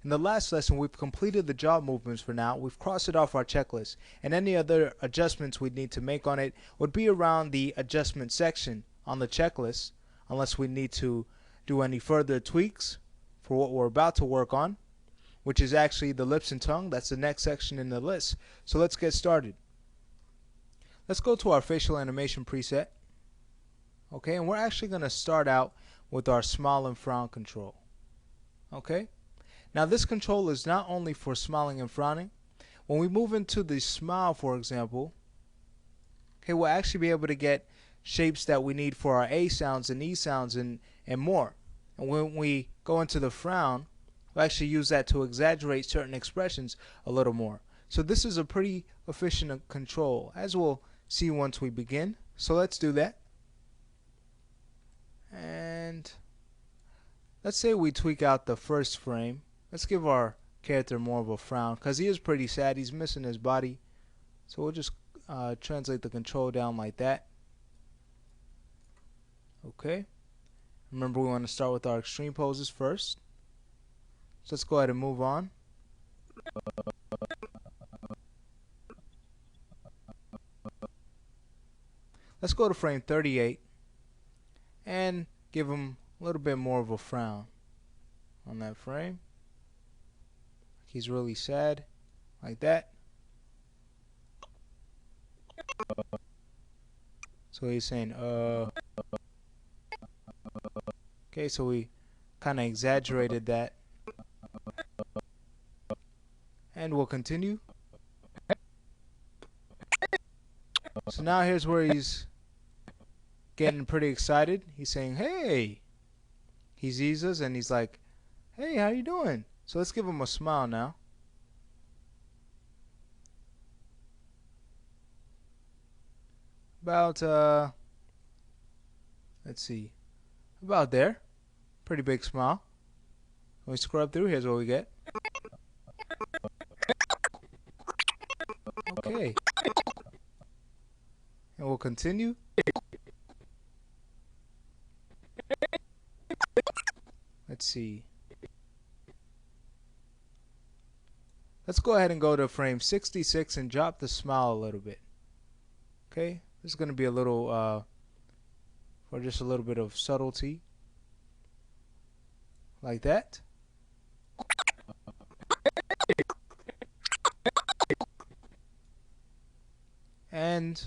In the last lesson, we've completed the jaw movements for now. We've crossed it off our checklist, and any other adjustments we'd need to make on it would be around the adjustment section on the checklist, unless we need to do any further tweaks for what we're about to work on, which is actually the lips and tongue. That's the next section in the list. So let's get started. Let's go to our facial animation preset. Okay, and we're actually going to start out with our smile and frown control. Okay, now this control is not only for smiling and frowning. When we move into the smile, for example, okay, we'll actually be able to get shapes that we need for our A sounds and E sounds and more. And when we go into the frown, we'll actually use that to exaggerate certain expressions a little more. So this is a pretty efficient control, as we'll see once we begin. So let's do that. And let's say we tweak out the first frame. Let's give our character more of a frown because he is pretty sad. He's missing his body. So we'll just translate the control down like that. Okay. Remember, we want to start with our extreme poses first. So let's go ahead and move on. Let's go to frame 38 and give him a little bit more of a frown on that frame. He's really sad, like that. So he's saying, okay, so we kind of exaggerated that. And we'll continue. So now here's where he's getting pretty excited. He's saying, hey. He sees us and he's like, hey, how you doing? So let's give him a smile now. About, let's see, about there. Pretty big smile. When we scrub through, here's what we get. Okay. And we'll continue. Let's see. Let's go ahead and go to frame 66 and drop the smile a little bit. Okay, this is going to be a little, for just a little bit of subtlety. Like that. And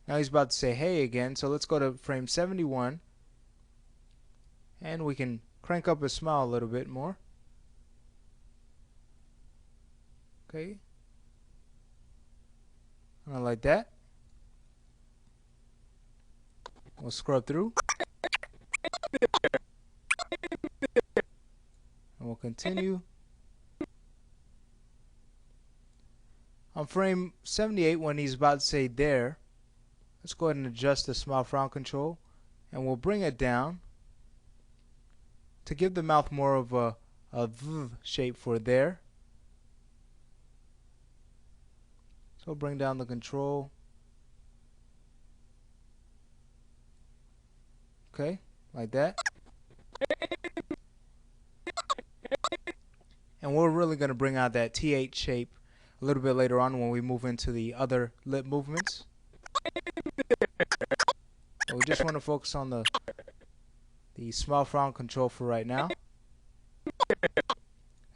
now he's about to say hey again, so let's go to frame 71. And we can crank up his smile a little bit more. Okay. Like that. We'll scrub through. And we'll continue. On frame 78, when he's about to say there, let's go ahead and adjust the smile frown control. And we'll bring it down to give the mouth more of a V shape for there. So bring down the control. Okay, like that. And we're really going to bring out that TH shape a little bit later on when we move into the other lip movements. But we just want to focus on the smile frown control for right now.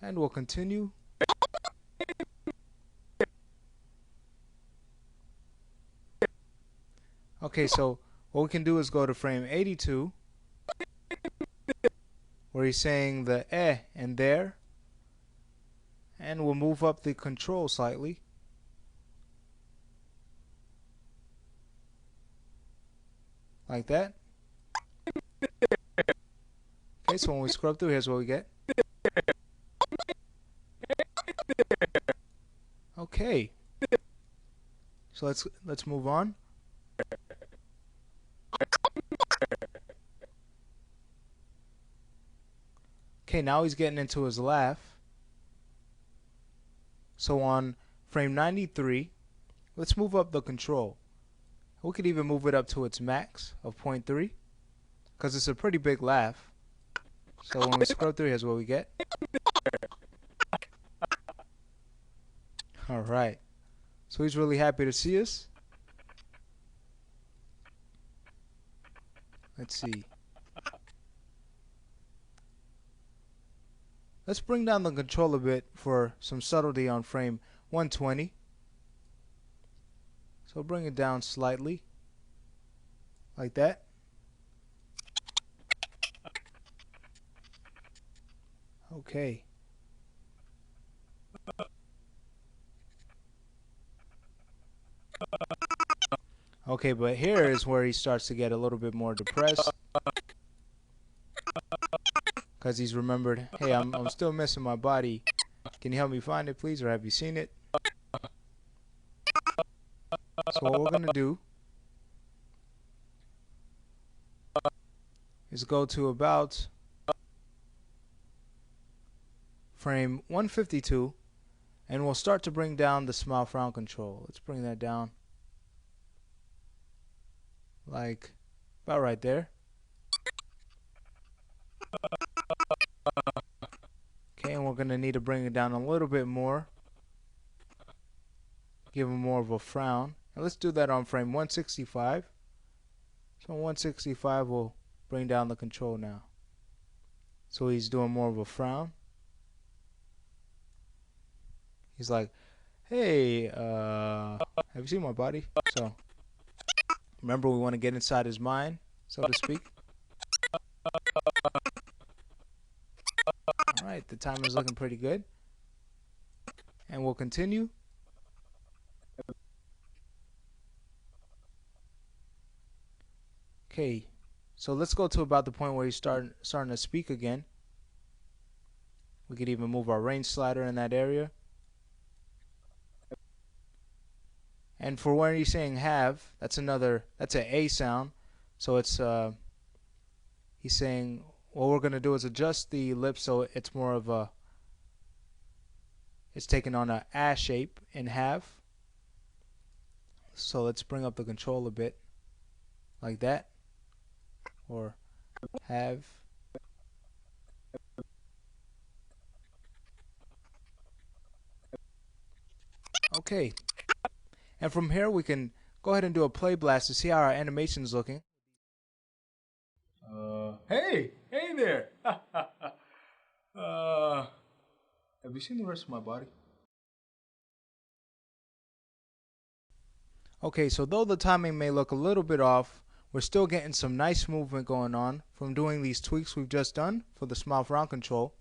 And we'll continue. Okay, so what we can do is go to frame 82, where he's saying the and there, and we'll move up the control slightly. Like that. Okay, so when we scrub through, here's what we get. Okay. So let's move on. Okay, now he's getting into his laugh. So on frame 93, let's move up the control. We could even move it up to its max of 0.3 because it's a pretty big laugh. So when we scrub through, here's what we get. Alright. So he's really happy to see us. Let's see. Let's bring down the control a bit for some subtlety on frame 120. So bring it down slightly. Like that. Okay. Okay, but here is where he starts to get a little bit more depressed. Because he's remembered, hey, I'm still missing my body. Can you help me find it, please? Or have you seen it? So what we're going to do is go to about frame 152, and we'll start to bring down the smile frown control. Let's bring that down like about right there. Okay, and we're going to need to bring it down a little bit more. Give him more of a frown. And let's do that on frame 165. So on 165 we'll bring down the control now. So he's doing more of a frown. He's like, hey, have you seen my body? So remember, we want to get inside his mind, so to speak. Alright, the timer's looking pretty good. And we'll continue. Okay, so let's go to about the point where he's starting to speak again. We could even move our range slider in that area. And for where he's saying have, that's an A sound. So it's he's saying what we're gonna do is adjust the lips so it's more of a, it's taking on a shape in have. So let's bring up the control a bit like that, or have. Okay, and from here we can go ahead and do a play blast to see how our animation is looking. Hey there. Have you seen the rest of my body? Okay, so though the timing may look a little bit off, we're still getting some nice movement going on from doing these tweaks we've just done for the smile frown control.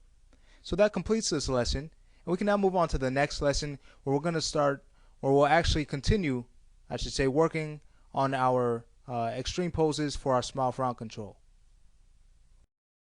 So that completes this lesson, and we can now move on to the next lesson where we're going to start, or we'll actually continue, I should say, working on our extreme poses for our smile frown control.